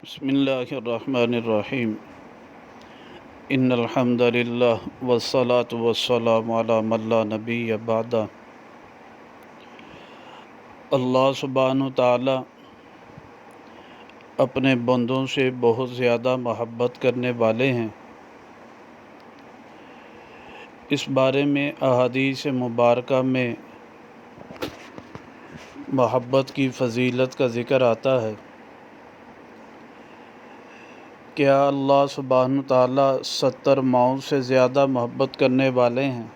بسم اللہ الرحمن الرحیم ان الحمد للہ والصلاة والسلام علی من لا نبی بعد۔ اللہ سبحانہ تعالی اپنے بندوں سے بہت زیادہ محبت کرنے والے ہیں۔ اس بارے میں احادیث مبارکہ میں محبت کی فضیلت کا ذکر آتا ہے۔ کیا اللہ سبحانہ تعالیٰ 70 ماؤں سے زیادہ محبت کرنے والے ہیں؟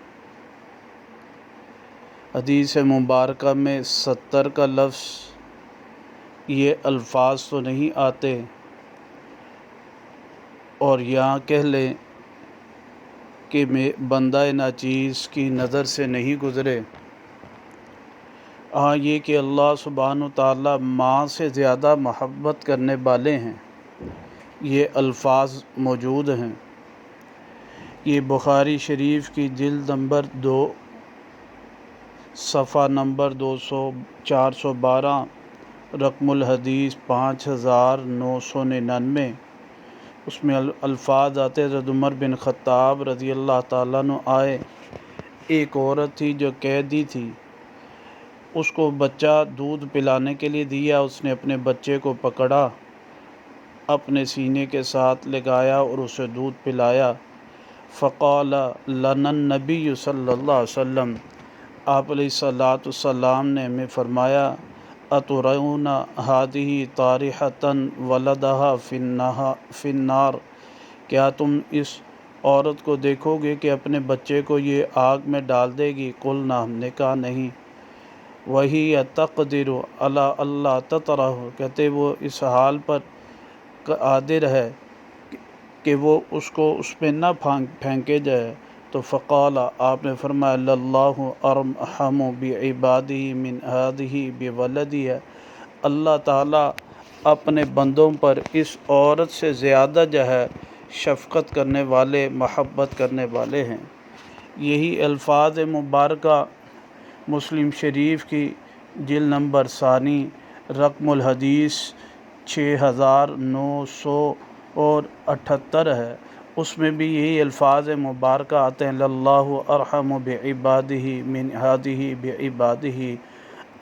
حدیث مبارکہ میں 70 کا لفظ، یہ الفاظ تو نہیں آتے، اور یہاں کہہ لیں کہ بندہ ناچیز کی نظر سے نہیں گزرے۔ ہاں، یہ کہ اللہ سبحانہ تعالیٰ ماں سے زیادہ محبت کرنے والے ہیں، یہ الفاظ موجود ہیں۔ یہ بخاری شریف کی جلد نمبر 2 صفحہ نمبر 412، رقم الحدیث 5999، اس میں الفاظ آتے ہیں۔ حضرت عمر بن خطاب رضی اللہ تعالیٰ عنہ آئے، ایک عورت تھی جو قیدی تھی، اس کو بچہ دودھ پلانے کے لیے دیا، اس نے اپنے بچے کو پکڑا، اپنے سینے کے ساتھ لگایا اور اسے دودھ پلایا۔ فقال لنا النبی صلی اللہ علیہ وسلم، آپ علیہ الصلاۃ والسلام نے ہمیں فرمایا، اترون ہذہ طارحۃ ولدہا فی النار، کیا تم اس عورت کو دیکھو گے کہ اپنے بچے کو یہ آگ میں ڈال دے گی؟ قلنا، ہم نے کہا نہیں۔ وہی تقدر علی اللہ تطرح، کہتے وہ اس حال پر قادر ہے کہ وہ اس کو اس پہ نہ پھینکے جائے۔ تو فقال، آپ نے فرمایا، للہ ارحم بعبادہ من ہذہ بولدہا، اللہ تعالیٰ اپنے بندوں پر اس عورت سے زیادہ جو ہے شفقت کرنے والے، محبت کرنے والے ہیں۔ یہی الفاظ مبارکہ مسلم شریف کی جلد نمبر 2، رقم الحدیث 6978 ہے، اس میں بھی یہی الفاظ مبارکہ آتے ہیں، للہ ارحم بعبادہ من ہذہ بعبادہ۔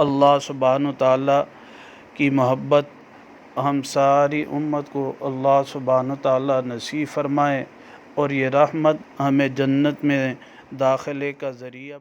اللہ سبحانہ تعالیٰ کی محبت ہم ساری امت کو اللہ سبحانہ تعالیٰ نصیب فرمائے، اور یہ رحمت ہمیں جنت میں داخلے کا ذریعہ